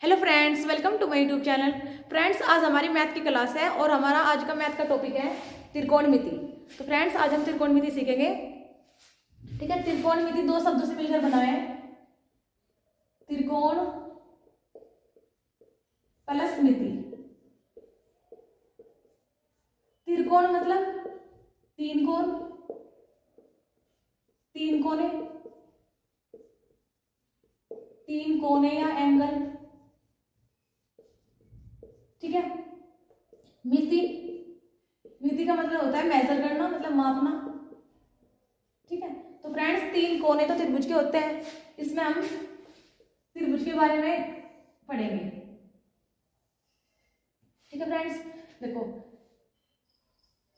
Hello friends, welcome to my YouTube channel. Friends, आज हमारी math की क्लास है और हमारा आज का मैथ का टॉपिक है त्रिकोणमिति। तो फ्रेंड्स, आज हम त्रिकोणमिति सीखेंगे। ठीक है, त्रिकोणमिति दो शब्दों से मिलकर बना है, त्रिकोण प्लस मिति। त्रिकोण मतलब तीन कोण, तीन कोने, तीन कोने या एंगल। ठीक है। मिति, मिति का मतलब होता है मेजर करना, मतलब मापना। ठीक है। तो फ्रेंड्स, तीन कोने तो त्रिभुज के होते हैं, इसमें हम त्रिभुज के बारे में पढ़ेंगे। ठीक है फ्रेंड्स, देखो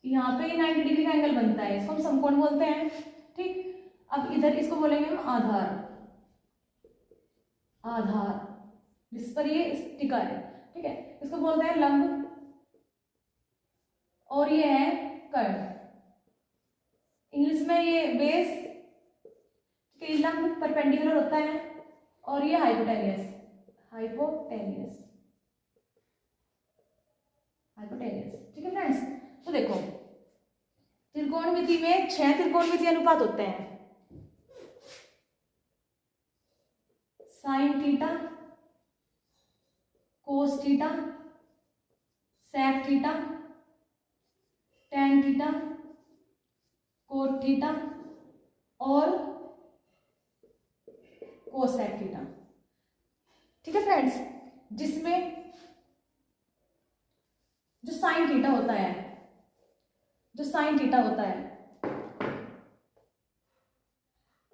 यहाँ पे 90 डिग्री का एंगल बनता है, इसको हम समकोण बोलते हैं। ठीक, अब इधर इसको बोलेंगे हम आधार, आधार जिस पर ये टिका है। ठीक है, इसको बोलते हैं लंब और ये है कर्ण। इंग्लिश में ये बेस, कि लंब परपेंडिकुलर होता है और ये हाइपोटेनियस, हाइपोटेनियस, हाइपोटेनियस। ठीक है फ्रेंड्स, तो देखो त्रिकोणमिति में 6 त्रिकोणमिति अनुपात होते हैं। Sine theta, cos theta, sec theta, tan theta, cot theta और कोसेक थीटा। ठीक है फ्रेंड्स, जिसमें जो साइन थीटा होता है, जो साइन थीटा होता है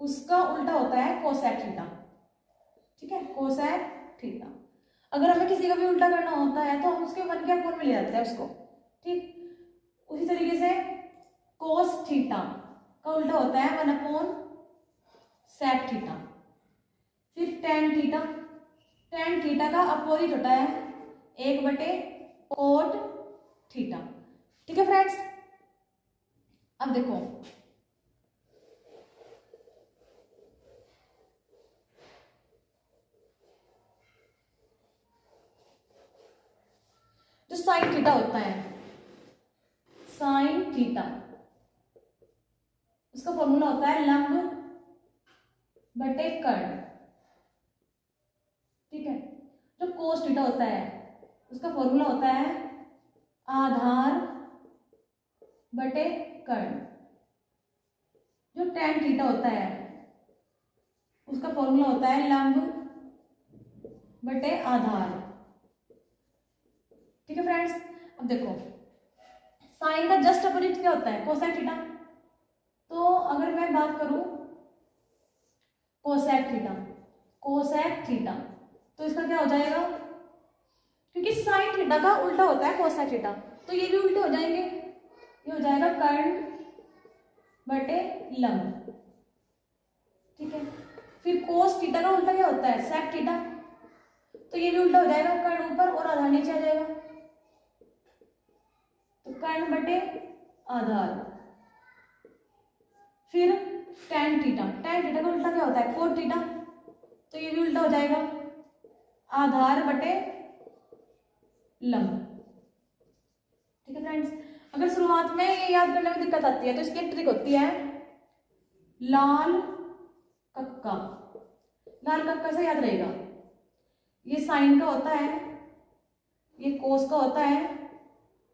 उसका उल्टा होता है कोसेक थीटा। ठीक है, कोसेक थीटा। अगर हमें किसी का भी उल्टा करना होता है तो हम उसके 1/4 में ले जाते हैं उसको। ठीक, उसी तरीके से कोस थीटा का उल्टा होता है 1/सेक थीटा। फिर टेन थीटा, टेन थीटा का अपोजिट होता है 1/कोट थीटा। ठीक है फ्रेंड्स, अब देखो जो साइन थीटा होता है, साइन थीटा, उसका फॉर्मूला होता है लंब बटे कर्ण। ठीक है, जो कोस थीटा होता है उसका फॉर्मूला होता है आधार बटे कर्ण। जो टेन थीटा होता है उसका फॉर्मूला होता है लंब बटे आधार। ठीक है फ्रेंड्स, अब देखो साइन का जस्ट अपोजिट क्या होता है, कोसेक थीटा। तो अगर मैं बात करूं कोसेक थीटा, कोसेक थीटा, तो इसका क्या हो जाएगा, क्योंकि साइन थीटा का उल्टा होता है कोसेक थीटा, तो ये भी उल्टे हो जाएंगे। ये हो जाएगा कर्ण बटे लंब। ठीक है, फिर कोस थीटा का उल्टा क्या होता है, सेक थीटा, तो ये भी उल्टा हो जाएगा, कर्ण ऊपर और आधार नीचे आ जाएगा, तो कर्ण बटे आधार। फिर टेन थीटा, टेन थीटा का उल्टा क्या होता है, कोट थीटा, तो ये भी उल्टा हो जाएगा, आधार बटे लंब। ठीक है फ्रेंड्स, अगर शुरुआत में ये याद करने में दिक्कत आती है तो इसकी एक ट्रिक होती है लाल कक्का। लाल कक्का से याद रहेगा, ये साइन का होता है, ये कोस का होता है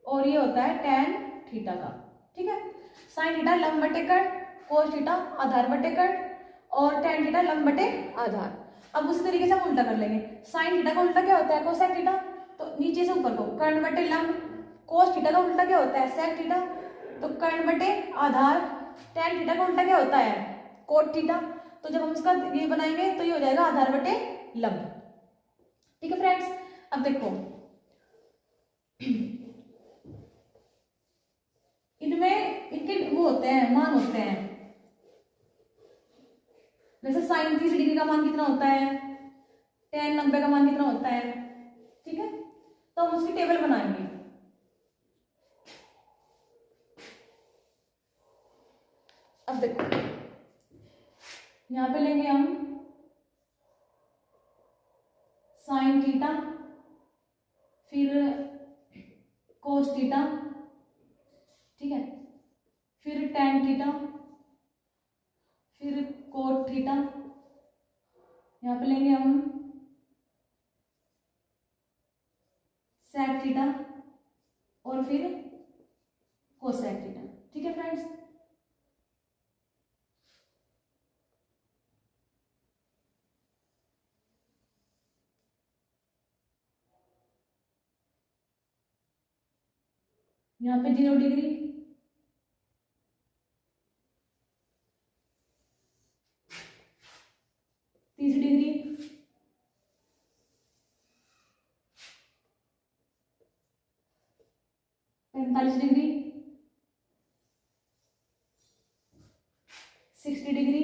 और ये होता है टेन थीटा का। ठीक है, साइन थीटा लंब बटे कर्ण, कोस थीटा आधार बटे कर्ण और टेन थीटा लंब बटे आधार। अब उसी तरीके से हम उल्टा कर लेंगे। साइन थीटा का उल्टा क्या होता है, कोसेक थीटा, तो नीचे से ऊपर को कर्ण बटे लंब। कोस थीटा का उल्टा क्या होता है, सेक थीटा, तो कर्ण बटे आधार। टेन थीटा का उल्टा क्या होता है, कोट थीटा, तो जब हम इसका ये बनाएंगे तो ये हो जाएगा आधार बटे लंब। ठीक है फ्रेंड्स, अब देखो इनमें इनके वो होते हैं, मान होते हैं। जैसे साइन 30 डिग्री का मान कितना होता है, टेन 90 का मान कितना होता है। ठीक है, तो हम उसकी टेबल बनाएंगे। अब देखो यहाँ पे लेंगे हम साइन साइन थीटा, फिर कोस थीटा, ठीक है, फिर टेन थीटा, फिर कोट थीटा, यहाँ पे लेंगे हम सेक थीटा और फिर कोसेक थीटा। ठीक है फ्रेंड्स, यहाँ पे 0 डिग्री, 30 डिग्री, 45 डिग्री, 60 डिग्री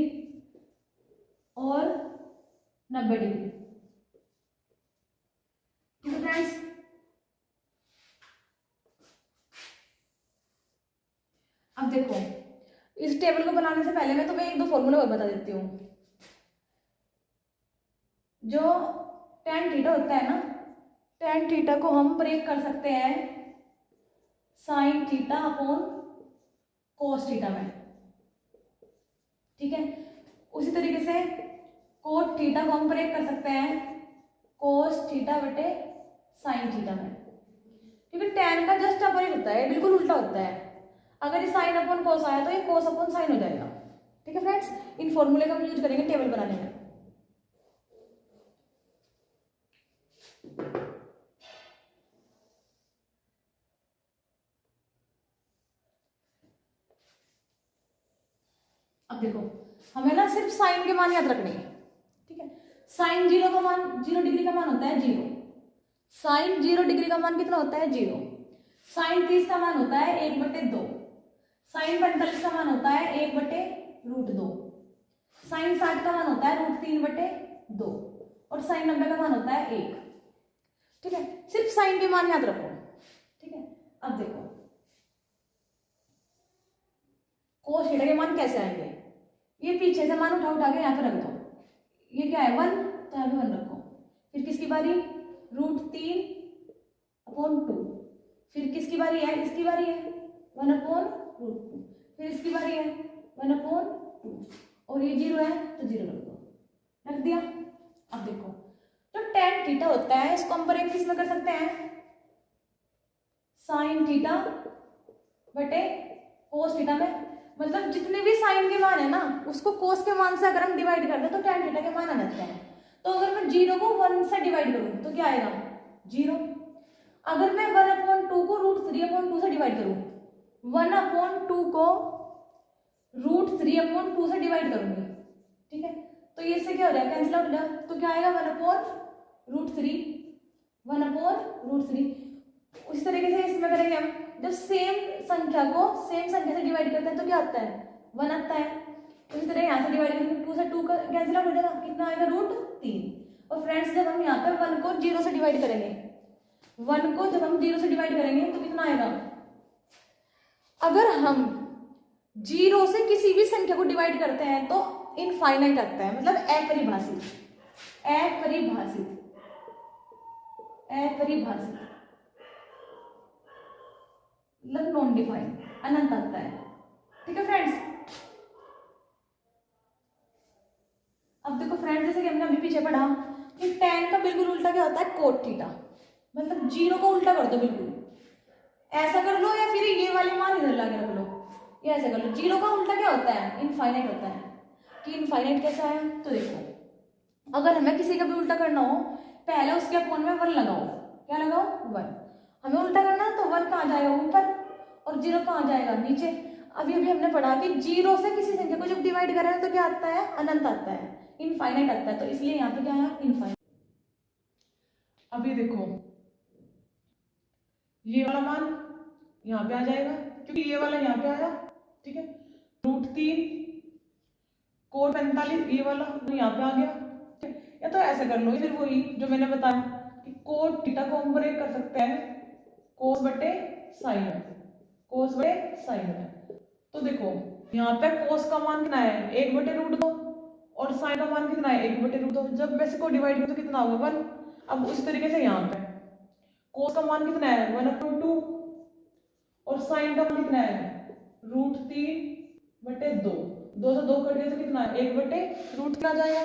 और 90 डिग्री। ठीक है फ्रेंड्स, अब देखो इस टेबल को बनाने से पहले मैं तुम्हें एक दो फॉर्मूला और बता देती हूँ। जो tan थीटा होता है ना, tan थीटा को हम ब्रेक कर सकते हैं sine theta upon cos theta में। ठीक है, उसी तरीके से कोट थीटा को हम ब्रेक कर सकते हैं कोस थीटा बटे साइन थीटा में, क्योंकि tan का जस्ट अपोजिट होता है, बिल्कुल उल्टा होता है। अगर ये साइन अपॉन कोस आया तो ये कोस अपॉन साइन हो जाएगा। ठीक है फ्रेंड्स, इन फॉर्मूले का हम यूज करेंगे टेबल बनाने में। अब देखो हमें ना सिर्फ साइन के मान याद रखने हैं। ठीक है, साइन 0 का मान 0 डिग्री का मान होता है 0। साइन 0 डिग्री का मान कितना होता है 0। साइन 30 का मान होता है 1/2। साइन 45 का मान होता है 1/√2। साइन 60 का मान होता है √3/2 और साइन 90 का मान होता है 1। ठीक है, सिर्फ साइन के मान याद रखो। ठीक है, अब देखो कोस थीटा के मान कैसे आएंगे। ये पीछे से मान उठा उठा के यहाँ पे रख दो। ये क्या है 1, तो यहाँ पे 1 रखो। फिर किसकी बारी √3/2। फिर किसकी बारी है, इसकी बारी है 1/√2। फिर इसकी बारी है 1/2 और ये 0 है तो 0 रख दो, रख दिया। अब देखो तो tan थीटा होता है, इसको हम ब्रेक किस में कर सकते हैं साइन थीटा बटे कोस थीटा में। मतलब जितने भी साइन के मान है ना उसको कोस के मान से अगर हम डिवाइड कर दे तो tan थीटा के मान आ जाते हैं। तो अगर मैं 0 को 1 से डिवाइड करूं तो क्या आएगा 0। अगर मैं 1/2 को √3/2 से डिवाइड करूं, 1/2 को √3/2 से डिवाइड करूंगी, ठीक है, तो ये इससे क्या हो जाएगा कैंसिल आउट हो जाएगा। तो क्या आएगा 1/√3, 1/√3। उसी तरीके से इसमें करेंगे हम, जब सेम संख्या को सेम संख्या से डिवाइड करते हैं तो क्या आता है 1 आता है। उसी तरह यहाँ से डिवाइड करेंगे 2 से 2 का कैंसिल आउट हो जाएगा, कितना आएगा √3। और फ्रेंड्स जब हम यहाँ पे 1 को 0 से डिवाइड करेंगे, 1 को जब हम 0 से डिवाइड करेंगे तो कितना आएगा। अगर हम 0 से किसी भी संख्या को डिवाइड करते हैं तो इनफाइनाइट आता है, मतलब अपरिभाषित, अपरिभाषित, अपरिभाषित मतलब नॉन डिफाइंड, अनंत आता है। ठीक है फ्रेंड्स, अब देखो फ्रेंड्स जैसे कि हमने अभी पीछे पढ़ा कि tan का बिल्कुल उल्टा क्या होता है कोट थीटा, मतलब 0 को उल्टा कर दो, बिल्कुल ऐसा कर लो या फिर ये वाले मान इधर लाके रख लो, ये ऐसा कर लो। 0 का उल्टा क्या होता है इनफाइनाइट होता है। कि इनफाइनाइट कैसा है, तो देखो अगर हमें किसी का भी उल्टा करना हो पहले उसके अपॉन में 1 लगाओ, क्या लगाओ 1। हमें उल्टा करना है तो 1 कहाँ जाएगा ऊपर और 0 कहाँ जाएगा नीचे। अभी अभी हमने पढ़ा कि 0 से किसी संख्या को जब डिवाइड करें तो क्या आता है अनंत आता है, इनफाइनाइट आता है, तो इसलिए यहाँ पे क्या है इनफाइनाइट। अभी देखो ये वाला मान यहाँ पे आ जाएगा क्योंकि ये वाला यहाँ पे आया, ठीक है, √3 कोट 45 ये वाला तो यहाँ पे आ गया, ठीक है। या तो ऐसे कर लो, फिर वही जो मैंने बताया कि कोट थीटा को हम ब्रेक कर सकते हैं कोस बटे साइन में, कोस बटे साइन में। तो देखो यहाँ पे कोस का मान कितना है 1/√2 और साइन का मान कितना है 1/√2। जब मैं इसको डिवाइड करूँ तो कितना होगा 1। अब उस तरीके से यहाँ पे कोस का मान कितना है 1/2 और साइन का मान कितना है √3/2। 2 से 2 कट गया तो कितना है 1/√3 आ जाएगा।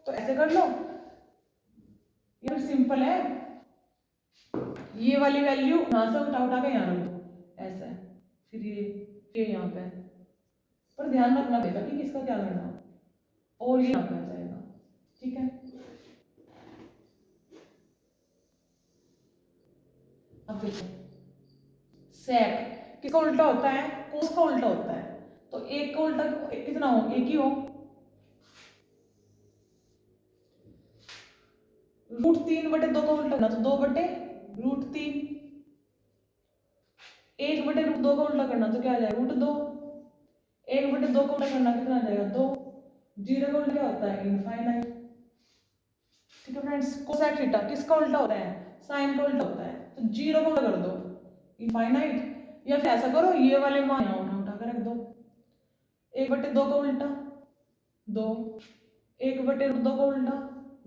तो ऐसे कर लो, ये सिंपल है। ये वाली वैल्यू यहाँ से उठा उठा के यहाँ रख दो ऐसा, फिर ये यहाँ पे, पर ध्यान रखना पड़ेगा कि किसका क्या करना, और ये यहाँ पे आ जाएगा, ठीक है। अब देखो सेक किसका उल्टा होता है, कोस का उल्टा होता है। तो एक का उल्टा कितना हो, एक ही हो, √3/2 का उल्टा करना तो 2/√3। 1/√2 का उल्टा करना तो क्या आ जाएगा √2। 1/2 का उल्टा करना कितना आ जाएगा 2। 0 का उल्टा क्या होता है इनफाइनाइट, ठीक है फ्रेंड्स। कोसेक थीटा किसका उल्टा होता है, साइन का उल्टा होता है। तो 0 को उल्टा कर दो इनफाइनाइट, या फिर ऐसा करो ये वाले मान यहाँ उठा उठा कर रख दो। 1/2 का उल्टा 2, 1/√2 का उल्टा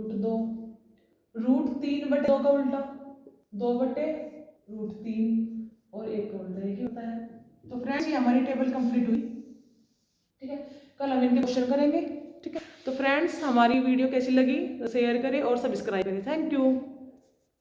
√2, √3/2 का उल्टा 2/√3 और 1 का उल्टा एक ही होता है। तो फ्रेंड्स ये हमारी टेबल कंप्लीट हुई, ठीक है। कल हम इनके क्वेश्चन करेंगे, ठीक है। तो फ्रेंड्स हमारी वीडियो कैसी लगी शेयर करें और सब्सक्राइब करें। Thank you.